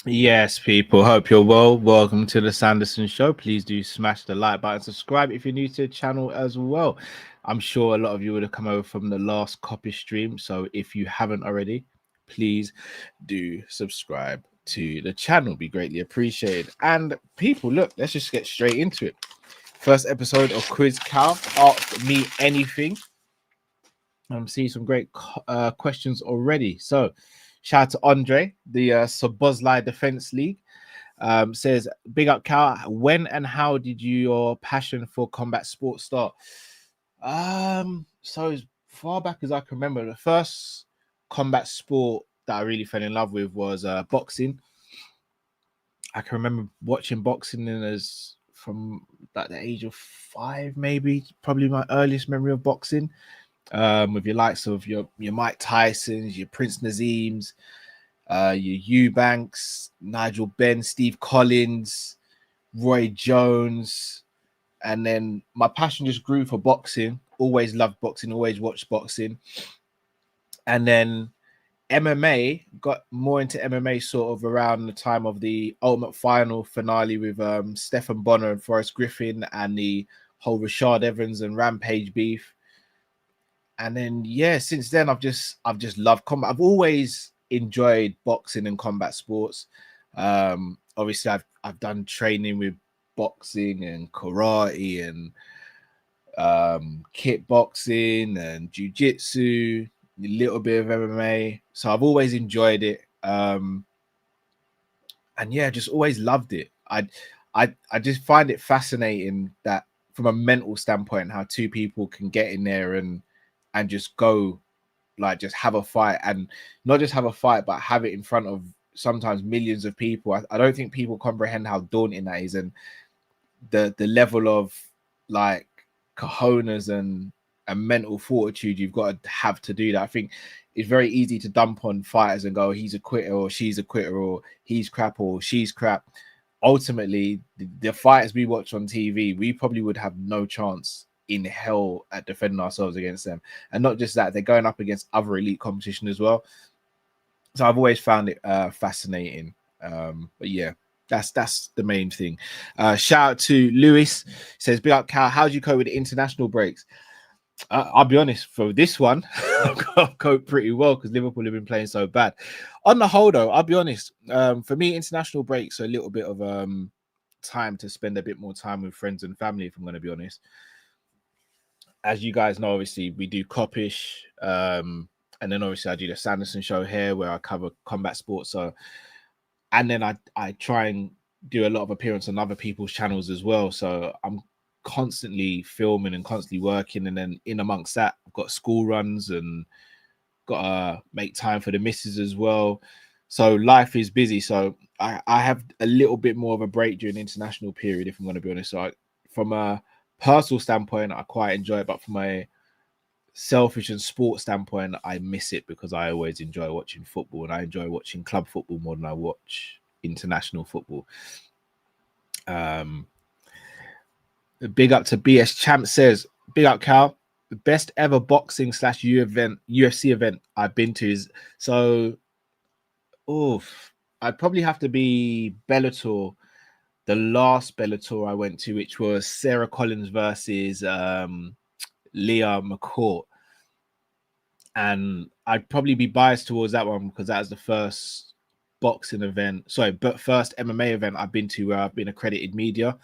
Yes, people. Hope you're well. Welcome to the Sanderson Show. Please do smash the like button, subscribe if you're new to the channel as well. I'm sure a lot of you would have come over from the last copy stream. So if you haven't already, please do subscribe to the channel. Be greatly appreciated. And people, look, let's just get straight into it. First episode of Quiz Cow. Ask me anything. I'm seeing some great questions already. So, shout out to Andre, the Sobozlai Defense League. Says, big up, Cal. When and how did your passion for combat sports start? So as far back as I can remember, the first combat sport that I really fell in love with was boxing. I can remember watching boxing as from like the age of 5, maybe probably my earliest memory of boxing. With your likes of your Mike Tysons, your Prince Nazeems, your Eubanks, Nigel Benn, Steve Collins, Roy Jones, and then my passion just grew for boxing. Always loved boxing, always watched boxing, and then MMA, got more into MMA sort of around the time of the Ultimate Final finale with Stephen Bonner and Forrest Griffin, and the whole Rashad Evans and Rampage beef. And then yeah, since then I've just loved combat. I've always enjoyed boxing and combat sports. Obviously I've done training with boxing and karate and kickboxing and jiu-jitsu, a little bit of MMA. So I've always enjoyed it. And yeah, just always loved it. I just find it fascinating that from a mental standpoint, how two people can get in there and just go, like, just have a fight, and not just have a fight, but have it in front of sometimes millions of people. I don't think people comprehend how daunting that is, and the level of like cojones and mental fortitude you've got to have to do that. I think it's very easy to dump on fighters and go, he's a quitter or she's a quitter or he's crap or she's crap. Ultimately, the fighters we watch on TV, we probably would have no chance in hell at defending ourselves against them. And not just that, they're going up against other elite competition as well. So I've always found it fascinating. But yeah, that's the main thing. Shout out to Lewis. Says, big up, Cal. How do you cope with the international breaks? I'll be honest, for this one, I've coped pretty well because Liverpool have been playing so bad. On the whole, though, I'll be honest. For me, international breaks are a little bit of time to spend a bit more time with friends and family. If I'm going to be honest, as you guys know, obviously we do Copish, and then obviously I do the Sanderson Show here where I cover combat sports. So, and then I try and do a lot of appearance on other people's channels as well. So I'm constantly filming and constantly working, and then in amongst that, I've got school runs and gotta make time for the misses as well. So life is busy. So I have a little bit more of a break during the international period, if I'm going to be honest. So from a personal standpoint, I quite enjoy it, but from a selfish and sports standpoint, I miss it because I always enjoy watching football, and I enjoy watching club football more than I watch international football. Um, Big up to BS Champ says, big up Cal. The best ever boxing slash UFC event I've been to is so. Oh, I'd probably have to be Bellator. The last Bellator I went to, which was Sarah Collins versus Leah McCourt, and I'd probably be biased towards that one because that was the first boxing event, sorry, but first MMA event I've been to where I've been accredited media.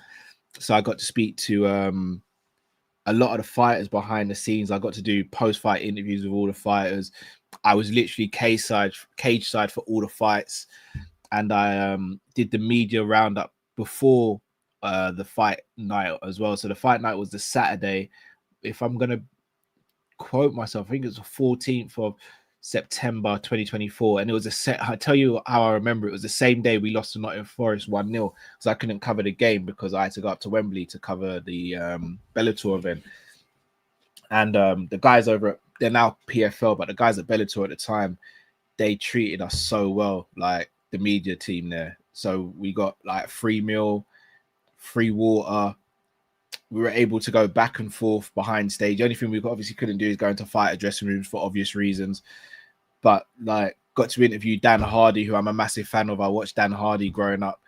So I got to speak to a lot of the fighters behind the scenes. I got to do post-fight interviews with all the fighters. I was literally cage side for all the fights, and I did the media roundup before the fight night as well. So the fight night was the Saturday. If I'm gonna quote myself, I think it was the 14th of September 2024, and it was a set. I tell you how I remember it was the same day we lost to Nottingham Forest 1-0 because I couldn't cover the game because I had to go up to Wembley to cover the Bellator event. And the guys over at, they're now PFL, but the guys at Bellator at the time, they treated us so well, like the media team there. So we got like free meal, free water. We were able to go back and forth behind stage. The only thing we obviously couldn't do is go into fighter dressing rooms for obvious reasons. But like got to interview Dan Hardy, who I'm a massive fan of. I watched Dan Hardy growing up.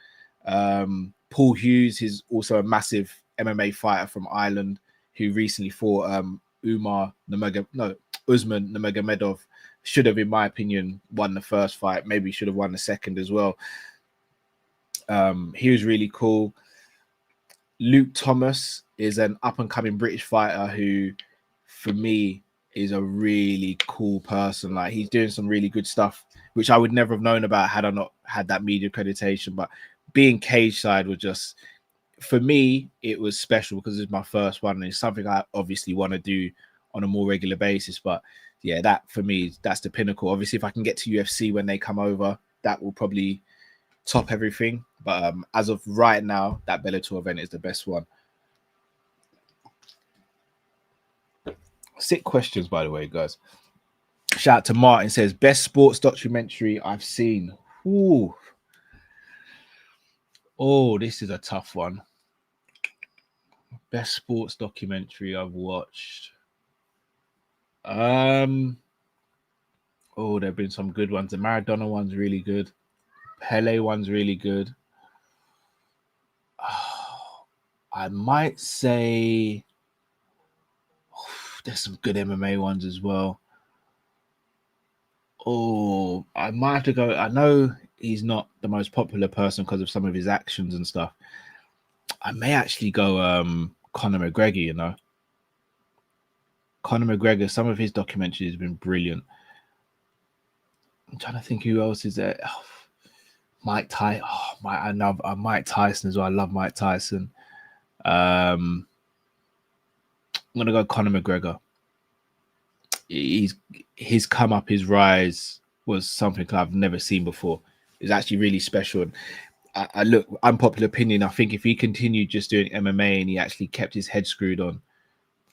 Paul Hughes is also a massive MMA fighter from Ireland who recently fought Usman Nurmagomedov. Should have, in my opinion, won the first fight. Maybe should have won the second as well. He was really cool. Luke Thomas is an up-and-coming British fighter who, for me, is a really cool person. Like, he's doing some really good stuff, which I would never have known about had I not had that media accreditation. But being cage side was just, for me, it was special because it's my first one, and it's something I obviously want to do on a more regular basis. But yeah, that for me, that's the pinnacle. Obviously, if I can get to UFC when they come over, that will probably top everything. But as of right now, that Bellator event is the best one. Sick questions, by the way, guys. Shout out to Martin, says best sports documentary I've seen. Ooh. Oh, this is a tough one. Best sports documentary I've watched. Oh, there have been some good ones. The Maradona one's really good. Pele one's really good. I might say there's some good MMA ones as well. Oh, I might have to go. I know he's not the most popular person because of some of his actions and stuff. I may actually go Conor McGregor, you know. Conor McGregor, some of his documentaries have been brilliant. I'm trying to think who else is there. Oh, Mike Tyson. Oh, I love Mike Tyson as well. I love Mike Tyson. I'm gonna go Conor McGregor. His come up, his rise was something I've never seen before. It's actually really special. And I look, unpopular opinion, I think if he continued just doing MMA and he actually kept his head screwed on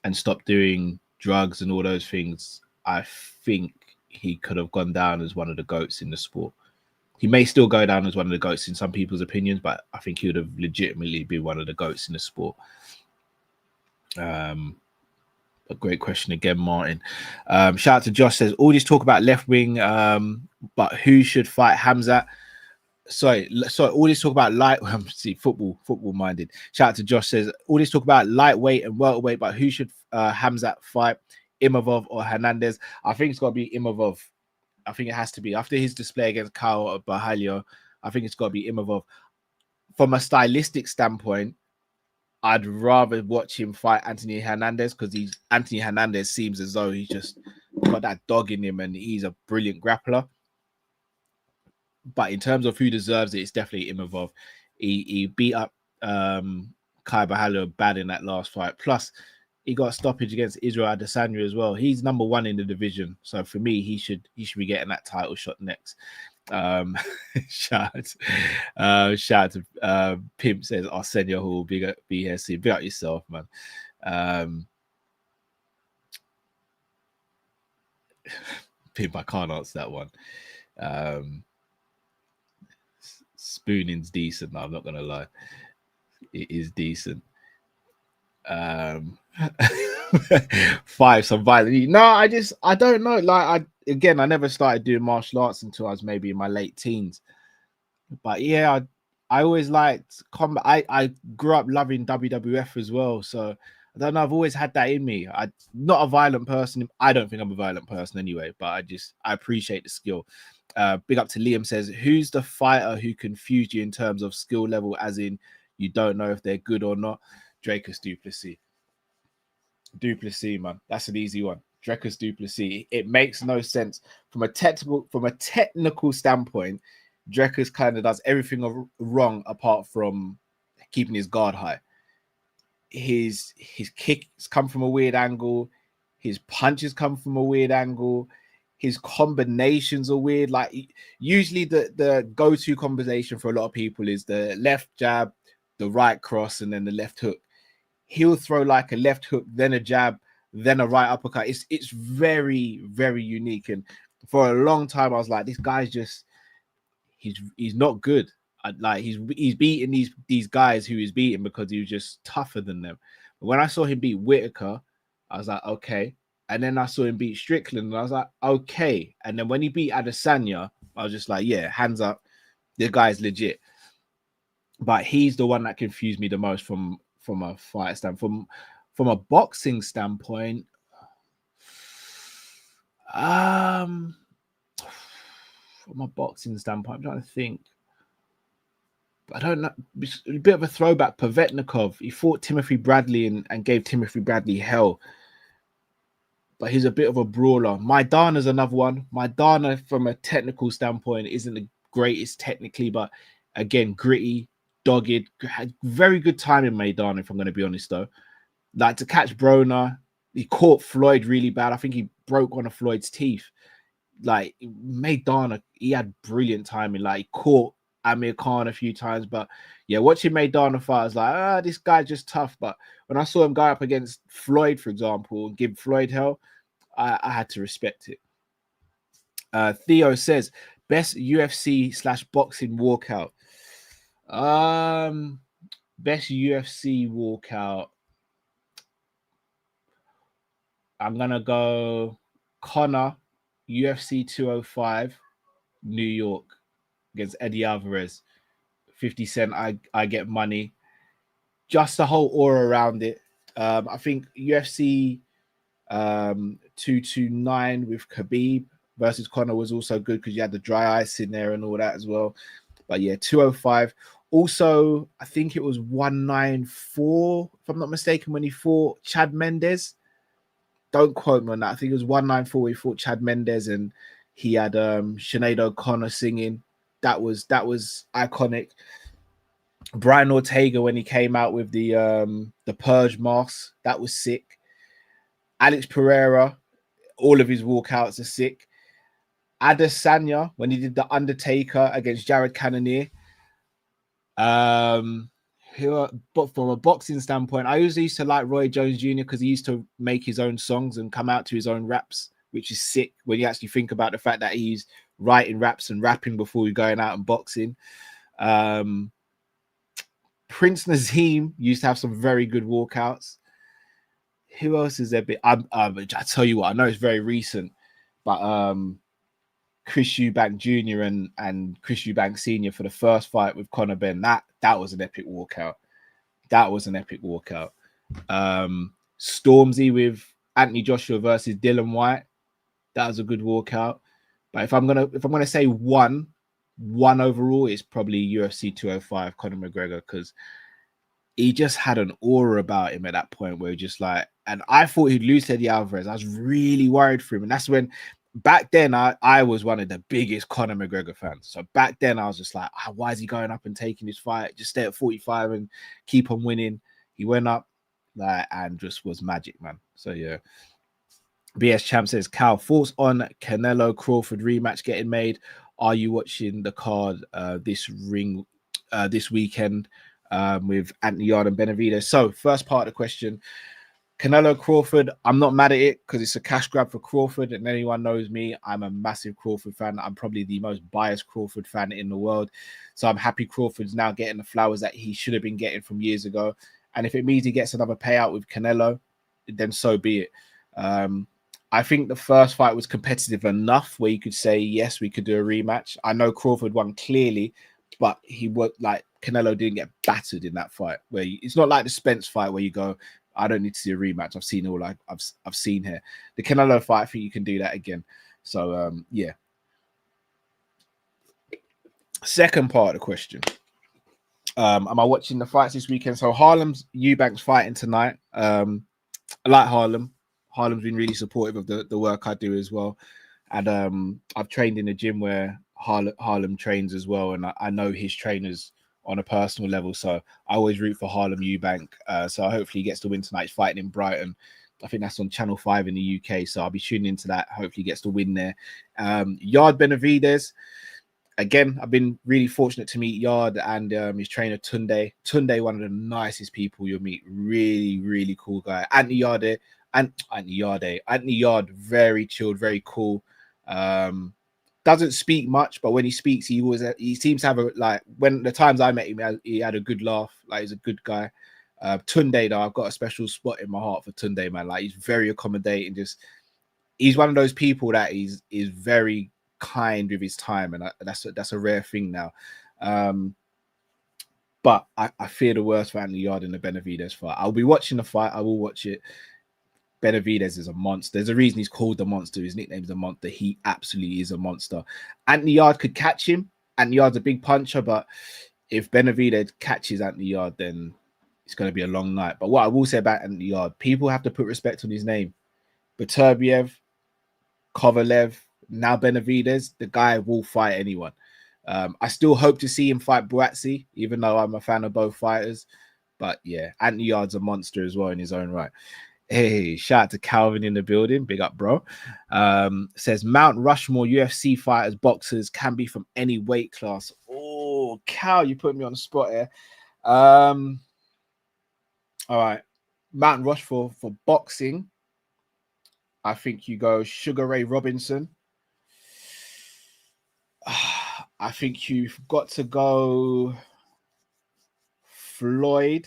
and stopped doing drugs and all those things, I think he could have gone down as one of the GOATs in the sport. He may still go down as one of the GOATs in some people's opinions, but I think he would have legitimately been one of the GOATs in the sport. A great question again, Martin. Shout out to Josh, says all this talk about left wing, but who should fight Hamzat? Sorry, all this talk about football minded. Shout out to Josh, says all this talk about lightweight and welterweight, but who should Hamzat fight, Imavov or Hernandez? I think it's got to be Imavov. I think it has to be. After his display against Kyle Bahalio, I think it's got to be Imavov. From a stylistic standpoint, I'd rather watch him fight Anthony Hernandez because Anthony Hernandez seems as though he's just got that dog in him and he's a brilliant grappler. But in terms of who deserves it, it's definitely Imavov. He beat up Kai Bahalio bad in that last fight. Plus, he got a stoppage against Israel Adesanya as well. He's number one in the division. So for me, he should be getting that title shot next. Shout out to Pimp, says Arsenio Hall, big up BSC, big up yourself, man. Pimp, I can't answer that one. Spooning's decent. No, I'm not gonna lie, it is decent. Five, some violent. No, I don't know. Like I never started doing martial arts until I was maybe in my late teens. But yeah, I always liked combat. I grew up loving WWF as well. So I don't know. I've always had that in me. I'm not a violent person. I don't think I'm a violent person anyway. But I appreciate the skill. Big up to Liam, says, who's the fighter who confused you in terms of skill level, as in you don't know if they're good or not? Dracus Duplessis, man. That's an easy one. Dracus Duplessis. It makes no sense from a technical standpoint. Dracus kind of does everything wrong apart from keeping his guard high. His kicks come from a weird angle. His punches come from a weird angle. His combinations are weird. Like usually the go-to combination for a lot of people is the left jab, the right cross, and then the left hook. He'll throw like a left hook, then a jab, then a right uppercut. It's very, very unique. And for a long time, I was like, this guy's just he's not good. He's beating these guys who he's beating because he was just tougher than them. But when I saw him beat Whitaker, I was like, okay, And then I saw him beat Strickland, and I was like, okay. And then when he beat Adesanya, I was just like, yeah, hands up, the guy's legit. But he's the one that confused me the most from a fight standpoint. From a boxing standpoint, from a boxing standpoint, I'm trying to think. I don't know. It's a bit of a throwback. Povetnikov, he fought Timothy Bradley and gave Timothy Bradley hell. But he's a bit of a brawler. Maidana's another one. Maidana, from a technical standpoint, isn't the greatest technically, but again, gritty, dogged, had very good time in Maidana, if I'm going to be honest, though. Like, to catch Broner, he caught Floyd really bad. I think he broke one of Floyd's teeth. Like, Maidana, he had brilliant timing. Like, he caught Amir Khan a few times, but yeah, watching Maidana fight, I was like, this guy's just tough. But when I saw him go up against Floyd, for example, and give Floyd hell, I had to respect it. Theo says, best UFC/boxing walkout. Best UFC walkout. I'm gonna go Conor, UFC 205, New York, against Eddie Alvarez. 50 Cent, I get money. Just the whole aura around it. I think UFC 229 with Khabib versus Conor was also good because you had the dry ice in there and all that as well. But yeah, 205. Also, I think it was 194, if I'm not mistaken, when he fought Chad Mendes. Don't quote me on that. I think it was 194 where he fought Chad Mendes and he had Sinead O'Connor singing. That was iconic. Brian Ortega when he came out with the Purge mask, that was sick. Alex Pereira, all of his walkouts are sick. Adesanya when he did the Undertaker against Jared Cannonier. But from a boxing standpoint, I usually used to like Roy Jones Jr. because he used to make his own songs and come out to his own raps, which is sick when you actually think about the fact that he's writing raps and rapping before he's going out and boxing. Prince Nazim used to have some very good walkouts. Who else is there? I tell you what, I know it's very recent, but Chris Eubank Jr. and Chris Eubank Sr. for the first fight with Conor Benn, that was an epic walkout. That was an epic walkout. Stormzy with Anthony Joshua versus Dylan White, that was a good walkout. But if I'm gonna say one overall, it's probably UFC 205 Conor McGregor, because he just had an aura about him at that point where just like, and I thought he'd lose to Eddie Alvarez. I was really worried for him. And that's when, back then, I was one of the biggest Conor McGregor fans. So back then I was just like, why is he going up and taking this fight? Just stay at 45 and keep on winning. He went up and just was magic, man. So yeah. BS Champ says, Cal, thoughts on Canelo Crawford rematch getting made? Are you watching the card this weekend with Anthony Yarde and Benavidez? So first part of the question, Canelo Crawford, I'm not mad at it because it's a cash grab for Crawford, and anyone knows me, I'm a massive Crawford fan. I'm probably the most biased Crawford fan in the world. So I'm happy Crawford's now getting the flowers that he should have been getting from years ago. And if it means he gets another payout with Canelo, then so be it. I think the first fight was competitive enough where you could say, yes, we could do a rematch. I know Crawford won clearly, but he would, like, Canelo didn't get battered in that fight. It's not like the Spence fight where you go, I don't need to see a rematch. I've seen all I've seen here. The Canelo fight, I think you can do that again. So yeah. Second part of the question. Am I watching the fights this weekend? So Harlem's Eubanks fighting tonight. I like Harlem. Harlem's been really supportive of the work I do as well. And I've trained in a gym where Harlem trains as well. And I know his trainers on a personal level. So I always root for Harlem Eubank. So hopefully he gets to win tonight. He's fighting in Brighton. I think that's on Channel 5 in the UK. So I'll be tuning into that. Hopefully he gets to win there. Yarde Benavidez. Again, I've been really fortunate to meet Yarde and his trainer Tunde. Tunde, one of the nicest people you'll meet. Really, really cool guy. Anthony Yarde, very chilled, very cool. Doesn't speak much, but when he speaks, he seems to have when the times I met him, he had a good laugh. Like, he's a good guy. Tunde, though, I've got a special spot in my heart for Tunde, man. Like, he's very accommodating. Just he's one of those people that is very kind with his time, and that's a rare thing now. But I fear the worst for Anthony Yarde in the Benavidez fight. I'll be watching the fight. I will watch it. Benavidez is a monster. There's a reason he's called the monster. His nickname's the monster. He absolutely is a monster. Anthony Yarde could catch him. Anthony Yarde's a big puncher, but if Benavidez catches Anthony Yarde, then it's going to be a long night. But what I will say about Anthony Yarde, people have to put respect on his name. Beterbiev, Kovalev, now Benavidez, the guy will fight anyone. I still hope to see him fight Buatsi, even though I'm a fan of both fighters. But yeah, Anthony Yarde's a monster as well in his own right. Hey, shout out to Calvin in the building. Big up, bro. Says Mount Rushmore UFC fighters, boxers can be from any weight class. Oh, Cal, you put me on the spot here. All right. Mount Rushmore for boxing. I think you go Sugar Ray Robinson. I think you've got to go Floyd.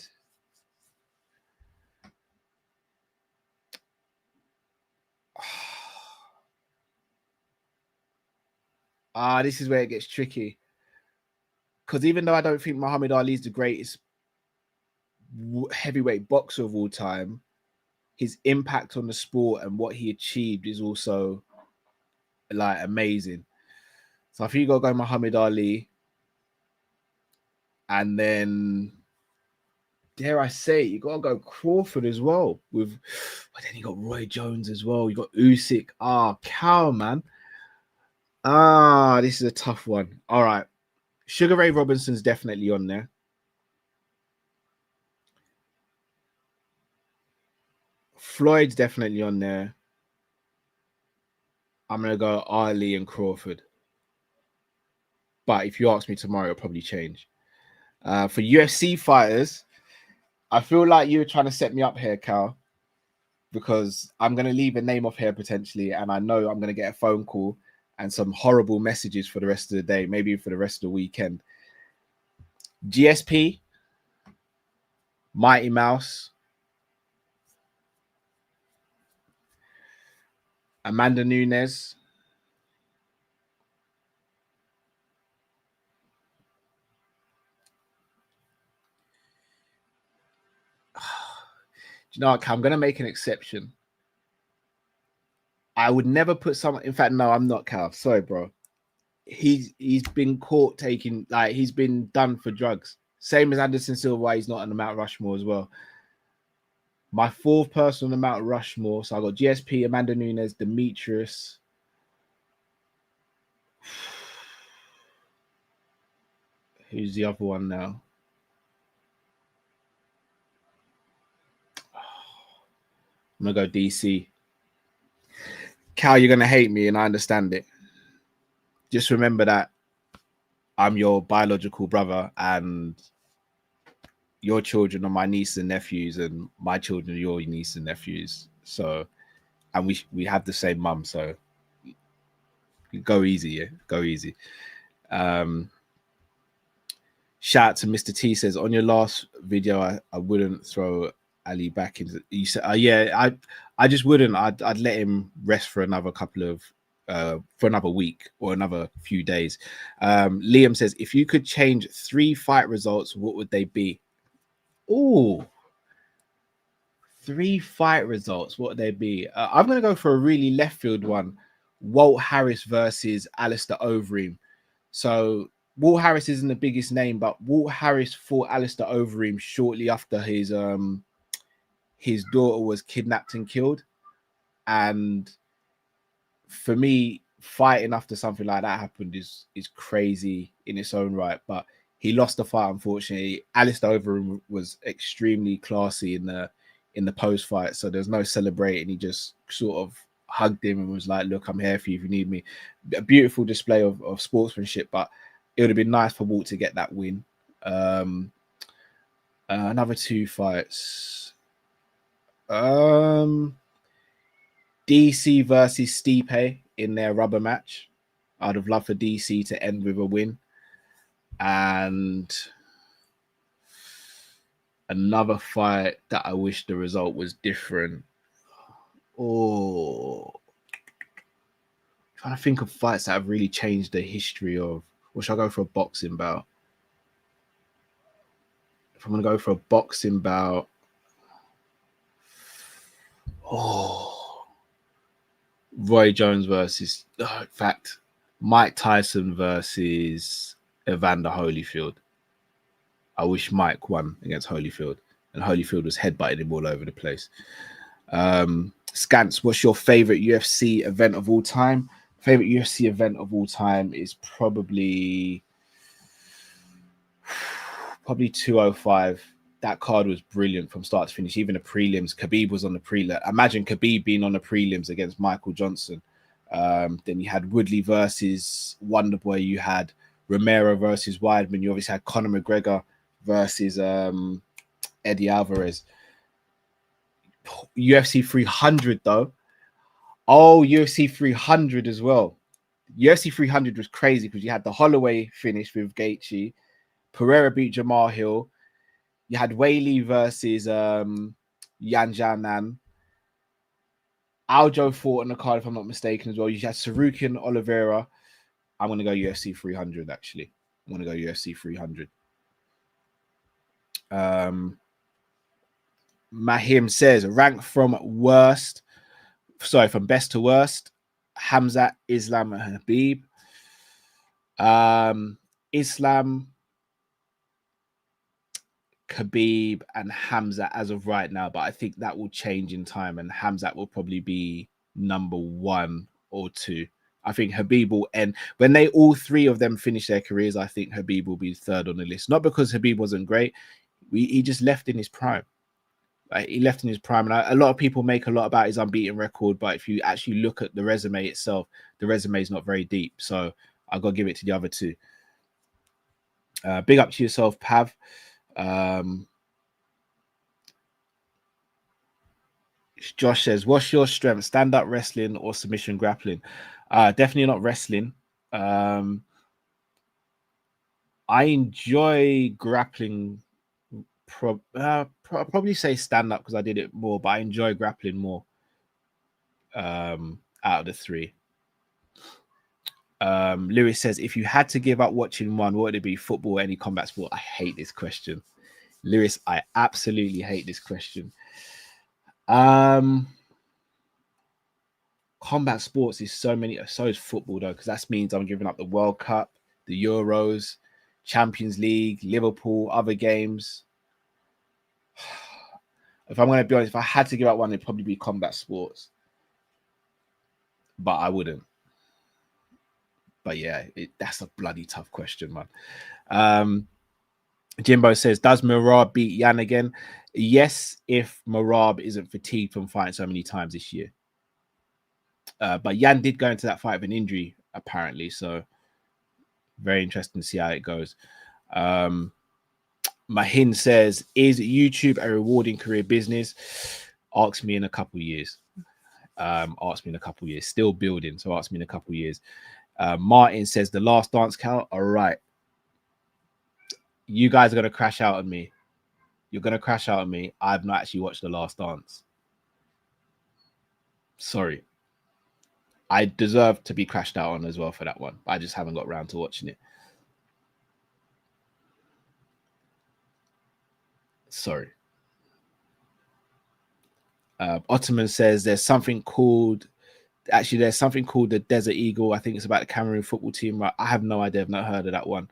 This is where it gets tricky. Because even though I don't think Muhammad Ali is the greatest heavyweight boxer of all time, his impact on the sport and what he achieved is also like amazing. So I think you got to go Muhammad Ali. And then, dare I say, you got to go Crawford as well. But then you got Roy Jones as well. You got Usyk. Cow, man. This is a tough one. All right. Sugar Ray Robinson's definitely on there. Floyd's definitely on there. I'm going to go Ali and Crawford. But if you ask me tomorrow, it'll probably change. For UFC fighters, I feel like you were trying to set me up here, Cal, because I'm going to leave a name off here potentially, and I know I'm going to get a phone call and some horrible messages for the rest of the day, maybe for the rest of the weekend. GSP, Mighty Mouse, Amanda Nunes, do you know what, Cal? I'm going to make an exception. I would never put someone. In fact, no, I'm not, Cal. Sorry, bro. He's been caught taking, like, he's been done for drugs. Same as Anderson Silva, he's not on the Mount Rushmore as well. My fourth person on the Mount Rushmore. So I got GSP, Amanda Nunes, Demetrius. Who's the other one now? I'm gonna go DC. Cal, you're gonna hate me, and I understand it. Just remember that I'm your biological brother, and your children are my niece and nephews, and my children are your niece and nephews. So, and we have the same mum. So, go easy, yeah, go easy. Shout out to Mr. T says on your last video, I wouldn't throw Ali back into. You said, yeah, I just wouldn't. I'd let him rest for another couple of. For another week or another few days. Liam says, if you could change 3 fight results, what would they be? Oh, 3 fight results, what would they be? I'm going to go for a really left field one. Walt Harris versus Alistair Overeem. So Walt Harris isn't the biggest name, but Walt Harris fought Alistair Overeem shortly after his daughter was kidnapped and killed. And for me, fighting after something like that happened is crazy in its own right. But he lost the fight, unfortunately. Alistair Overeem was extremely classy in the post fight, so there's no celebrating. He just sort of hugged him and was like, "Look, I'm here for you if you need me." A beautiful display of sportsmanship, but it would have been nice for Walt to get that win. Another 2 fights. DC versus Stipe in their rubber match. I'd have loved for DC to end with a win. And Another fight that I wish the result was different. Oh, trying to think of fights that have really changed the history of. Or should I go for a boxing bout? If I'm going to go for a boxing bout, Roy Jones versus, in fact, Mike Tyson versus Evander Holyfield. I wish Mike won against Holyfield, and Holyfield was headbutting him all over the place. Scants, what's your favorite UFC event of all time? Favorite UFC event of all time is probably 205. That card was brilliant from start to finish. Even the prelims, Khabib was on the prelim. Imagine Khabib being on the prelims against Michael Johnson. Then you had Woodley versus Wonderboy. You had Romero versus Weidman. You obviously had Conor McGregor versus Eddie Alvarez. UFC 300 though. Oh, UFC 300 as well. UFC 300 was crazy because you had the Holloway finish with Gaethje. Pereira beat Jamal Hill. You had Weili versus Yan Jianan. Aljo fought on the card, if I'm not mistaken, as well. You had Sarukian Oliveira. I'm going to go UFC 300, actually. I'm going to go UFC 300. Mahim says, rank from best to worst. Hamzat, Islam, and Habib. Islam, Khabib, and Hamzat as of right now, but I think that will change in time, and Hamzat will probably be number 1 or 2. I think Habib will end when they all three of them finish their careers. I think Habib will be third on the list, not because Habib wasn't great. He just left in his prime. He left in his prime, and a lot of people make a lot about his unbeaten record, but if you actually look at the resume itself, the resume is not very deep. So I've got to give it to the other two. Big up to yourself, Pav. Josh says, what's your strength? Stand-up wrestling or submission grappling? Definitely not wrestling. I enjoy grappling. Probably say stand-up because I did it more, but I enjoy grappling more out of the three. Lewis says, if you had to give up watching one, what would it be? Football or any combat sport? I hate this question. Lewis, I absolutely hate this question. Combat sports is so is football though, because that means I'm giving up the World Cup, the Euros, Champions League, Liverpool, other games. If I'm going to be honest, if I had to give up one, it'd probably be combat sports. But I wouldn't. But yeah, that's a bloody tough question, man. Jimbo says, does Merab beat Yan again? Yes, if Merab isn't fatigued from fighting so many times this year. But Yan did go into that fight with an injury, apparently. So very interesting to see how it goes. Mahin says, is YouTube a rewarding career business? Ask me in a couple of years. Still building. So ask me in a couple of years. Martin says, the last dance count. All right. You guys are going to crash out on me. You're going to crash out on me. I've not actually watched The Last Dance. Sorry. I deserve to be crashed out on as well for that one. I just haven't got around to watching it. Sorry. Ottoman says there's something called the Desert Eagle. I think it's about the Cameroon football team. I have no idea. I've not heard of that one.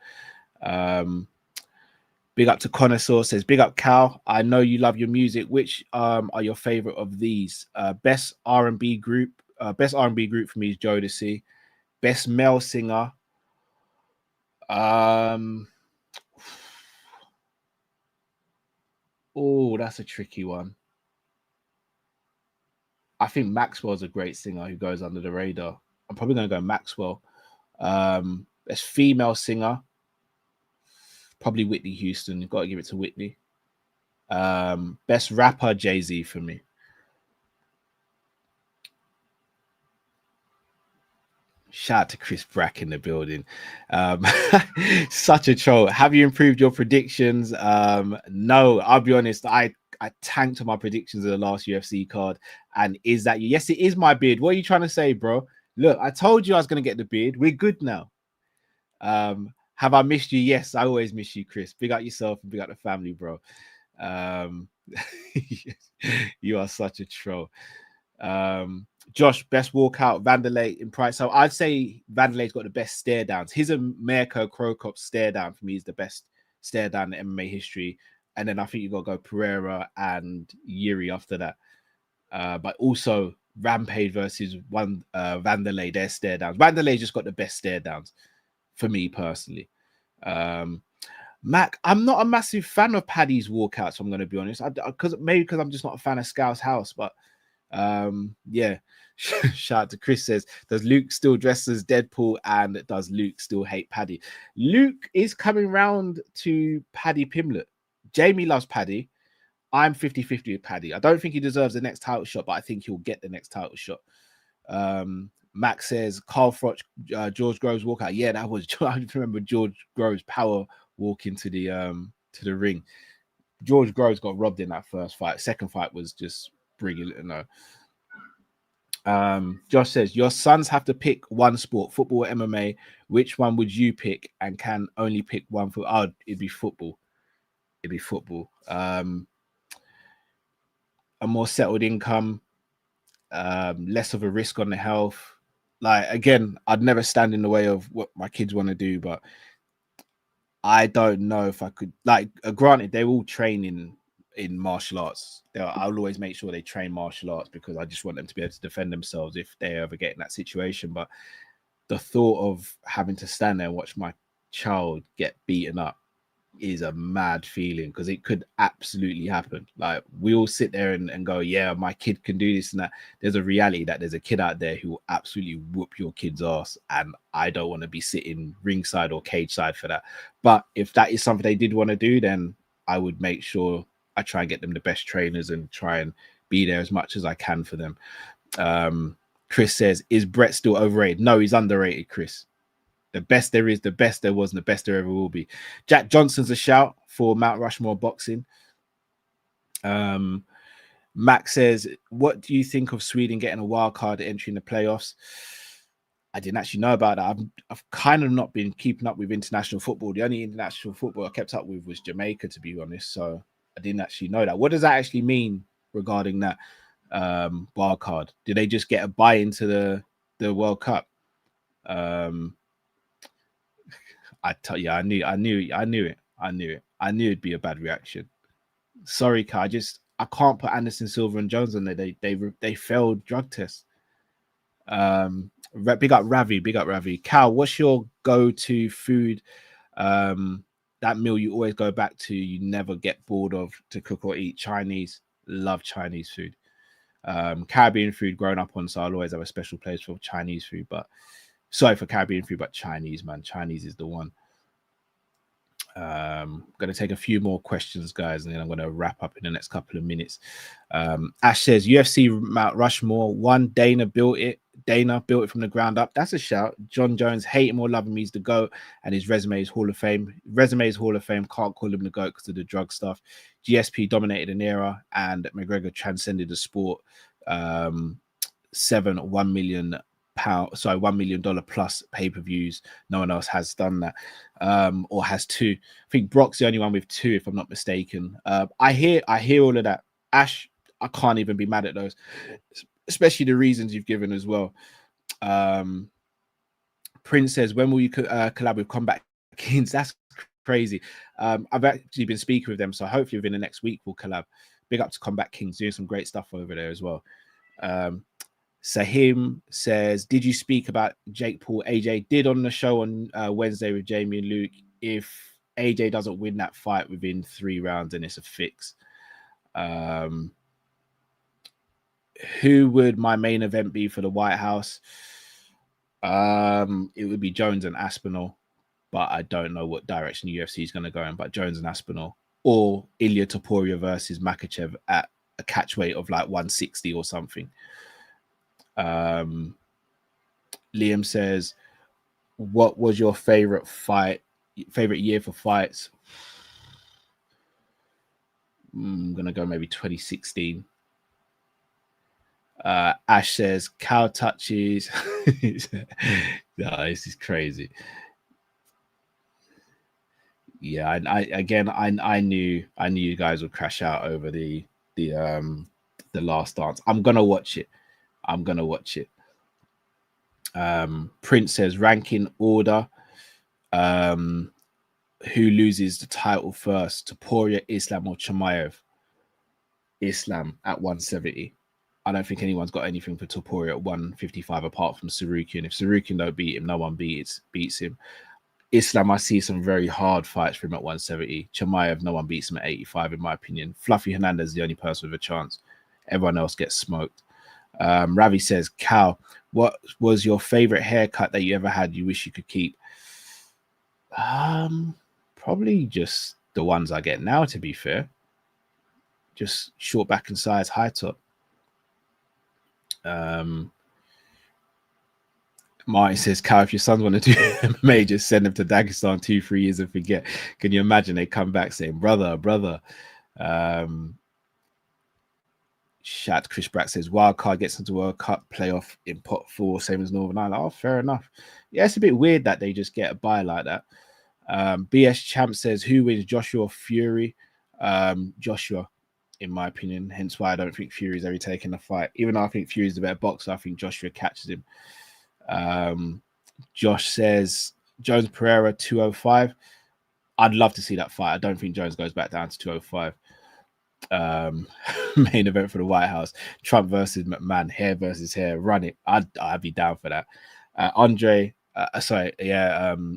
Big up to Connoisseur says, big up Cal. I know you love your music. Which are your favorite of these? Best R&B group. Best R&B group for me is Jodeci. Best male singer. Oh, that's a tricky one. I think Maxwell's a great singer who goes under the radar. I'm probably going to go Maxwell. Best female singer. Probably Whitney Houston. You've got to give it to Whitney. Best rapper, Jay-Z for me. Shout out to Chris Brack in the building. Such a troll. Have you improved your predictions? No, I'll be honest. I tanked on my predictions of the last UFC card. And is that you? Yes, it is my beard. What are you trying to say, bro? Look, I told you I was going to get the beard. We're good now. Have I missed you? Yes, I always miss you, Chris. Big up yourself and big up the family, bro. You are such a troll. Josh, best walkout, Vanderlei in price. So I'd say Vanderlei's got the best stare downs. His Mirko Krokop stare down for me is the best stare down in MMA history. And then I think you got to go Pereira and Yuri after that. But also Rampage versus Vanderlei, their stare downs. Vanderlei just got the best stare downs for me personally. Mac, I'm not a massive fan of Paddy's walkouts. I'm going to be honest, because I'm just not a fan of Scouse House. But yeah, shout out to Chris. Says, does Luke still dress as Deadpool, and does Luke still hate Paddy? Luke is coming round to Paddy Pimlet. Jamie loves Paddy. I'm 50-50 with Paddy. I don't think he deserves the next title shot, but I think he'll get the next title shot. Max says Carl Froch, George Groves walkout. Yeah, that was. I remember George Groves power walk into the ring. George Groves got robbed in that first fight. Second fight was just brilliant. No. Josh says your sons have to pick one sport, football or MMA. Which one would you pick, and can only pick one for? Oh, it'd be football. It'd be football. A more settled income, less of a risk on the health. Like, again, I'd never stand in the way of what my kids want to do, but I don't know if I could. Like, granted, they all train in martial arts. I'll always make sure they train martial arts because I just want them to be able to defend themselves if they ever get in that situation. But the thought of having to stand there and watch my child get beaten up is a mad feeling, because it could absolutely happen. Like, we all sit there and go, yeah, my kid can do this and that. There's a reality that there's a kid out there who will absolutely whoop your kid's ass, and I don't want to be sitting ringside or cage side for that. But if that is something they did want to do, then I would make sure I try and get them the best trainers and try and be there as much as I can for them. Chris says, is Brett still overrated? No, he's underrated, Chris. The best there is, the best there was, and the best there ever will be. Jack Johnson's a shout for Mount Rushmore boxing. Max says, what do you think of Sweden getting a wild card entry in the playoffs? I didn't actually know about that. I've kind of not been keeping up with international football. The only international football I kept up with was Jamaica, to be honest. So I didn't actually know that. What does that actually mean regarding that wild card? Did they just get a buy into the World Cup? I tell you, I knew it. I knew it'd be a bad reaction. Sorry, Kai, I can't put Anderson Silva and Jones on there. They failed drug tests. Big up Ravi. Cal, what's your go-to food? That meal you always go back to, you never get bored of to cook or eat. Chinese, love Chinese food. Caribbean food growing up on, so I'll always have a special place for Chinese food. But sorry for Caribbean food, but Chinese, man. Chinese is the one. I'm going to take a few more questions, guys, and then I'm going to wrap up in the next couple of minutes. Ash says, UFC Mount Rushmore, one, Dana built it from the ground up. That's a shout. John Jones, hate him or love him, he's the GOAT, and his resume is Hall of Fame. Can't call him the GOAT because of the drug stuff. GSP dominated an era, and McGregor transcended the sport. $1 million plus pay-per-views. No one else has done that, or has two. I think Brock's the only one with two, if I'm not mistaken. I hear all of that. Ash, I can't even be mad at those, especially the reasons you've given as well. Prince says, when will you collab with Combat Kings? That's crazy. I've actually been speaking with them, so hopefully within the next week we'll collab. Big up to Combat Kings, doing some great stuff over there as well. Sahim says, did you speak about Jake Paul? AJ did on the show on Wednesday with Jamie and Luke. If AJ doesn't win that fight within 3 rounds, then it's a fix. Who would my main event be for the White House? It would be Jones and Aspinall, but I don't know what direction the UFC is going to go in. But Jones and Aspinall, or Ilya Topuria versus Makachev at a catch weight of like 160 or something. Liam says, what was your favorite year for fights? I'm gonna go maybe 2016. Ash says cow touches. No, this is crazy. Yeah, I knew you guys would crash out over the Last Dance. I'm gonna watch it. Prince says ranking order. Who loses the title first? Topuria, Islam, or Chimaev? Islam at 170. I don't think anyone's got anything for Topuria at 155 apart from Sarukian. If Sarukian don't beat him, no one beats him. Islam, I see some very hard fights for him at 170. Chimaev, no one beats him at 85, in my opinion. Fluffy Hernandez is the only person with a chance. Everyone else gets smoked. Ravi says, Cal, what was your favorite haircut that you ever had you wish you could keep? Probably just the ones I get now, to be fair. Just short back and sides, high top. Martin says, Cal, if your sons want to do MMA, just send them to Dagestan 2-3 years and forget. Can you imagine they come back saying, brother? Chris Brack says, wildcard gets into World Cup playoff in pot 4, same as Northern Ireland. Oh, fair enough. Yeah, it's a bit weird that they just get a bye like that. BS Champ says, who wins, Joshua or Fury? Joshua, in my opinion. Hence why I don't think Fury's ever taken a fight. Even though I think Fury's the better boxer, I think Joshua catches him. Josh says, Jones Pereira 205. I'd love to see that fight. I don't think Jones goes back down to 205. Main event for the White House, Trump versus McMahon, hair versus hair, run it. I'd be down for that.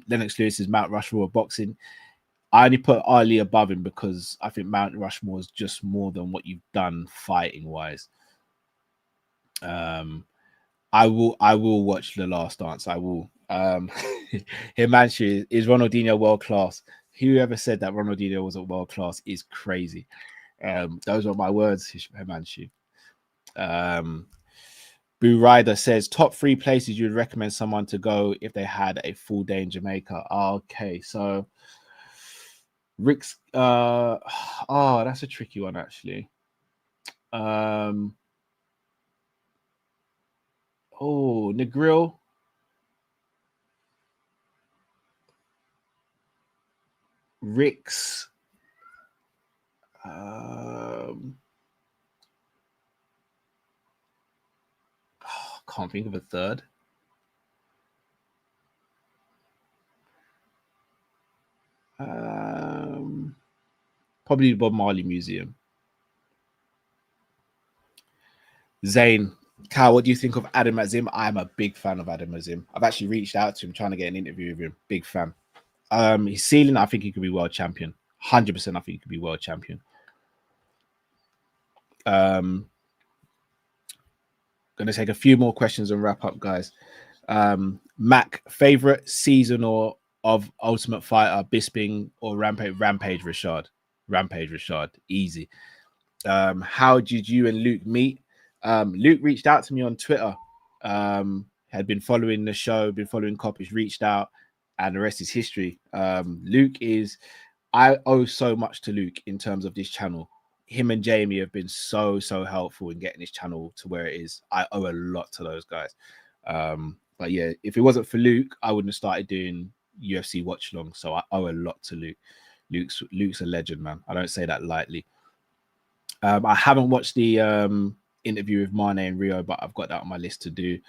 Lennox Lewis is Mount Rushmore of boxing. I only put Ali above him because I think Mount Rushmore is just more than what you've done fighting wise. I will watch The Last Dance. I will. Himanshu, is Ronaldinho world class? Whoever said that Ronaldinho wasn't world class is crazy. Those are my words, Himanshu. Boo Rider says top 3 places you'd recommend someone to go if they had a full day in Jamaica. Okay, so Rick's that's a tricky one actually. Negril. Rick's. Can't think of a third. Probably the Bob Marley Museum. Zane, Cal, what do you think of Adam Azim? I'm a big fan of Adam Azim. I've actually reached out to him trying to get an interview with him. Big fan. His ceiling, I think he could be world champion. 100%, I think he could be world champion. Going to take a few more questions and wrap up, guys. Mac, favorite season or of Ultimate Fighter, Bisping or Rampage Rashad? Rampage Rashad, easy. How did you and Luke meet? Luke reached out to me on Twitter. Had been following the show, been following Copies, reached out, and the rest is history. I owe so much to Luke in terms of this channel. Him and Jamie have been so helpful in getting this channel to where it is. I owe a lot to those guys. But yeah, if it wasn't for Luke, I wouldn't have started doing UFC watch along. So I owe a lot to Luke. Luke's a legend, man. I don't say that lightly. I haven't watched the interview with Mane and Rio, but I've got that on my list to do.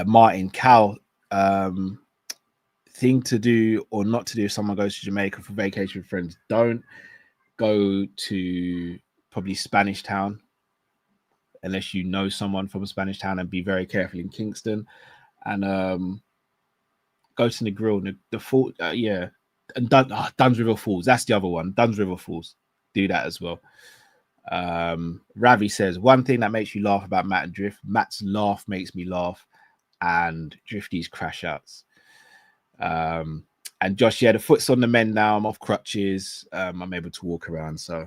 Martin, Cal, thing to do or not to do if someone goes to Jamaica for vacation with friends, don't go to probably Spanish Town unless you know someone from Spanish Town, and be very careful in Kingston, and go to the grill, the fall, and Duns River Falls. That's the other one. Duns River Falls. Do that as well. Ravi says, one thing that makes you laugh about Matt and Drift. Matt's laugh makes me laugh, and Drifty's crash outs. And Josh, the foot's on the mend now. I'm off crutches. I'm able to walk around, so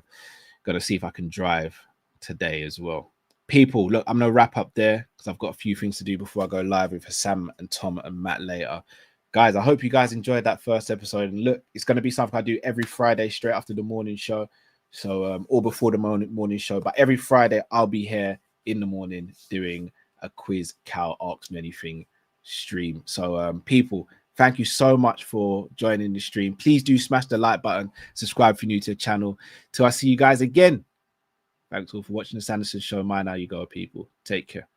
got to see if I can drive. today as well. People, look, I'm gonna wrap up there because I've got a few things to do before I go live with Sam and Tom and Matt later. Guys, I hope you guys enjoyed that first episode. And look, it's going to be something I do every Friday straight after the morning show. So, or before the morning show. But every Friday, I'll be here in the morning doing a quiz Cal Asks Me Anything stream. So, people, thank you so much for joining the stream. Please do smash the like button. Subscribe if you're new to the channel. Till I see you guys again. Thanks all for watching the Sanderson Show. Now you go, people. Take care.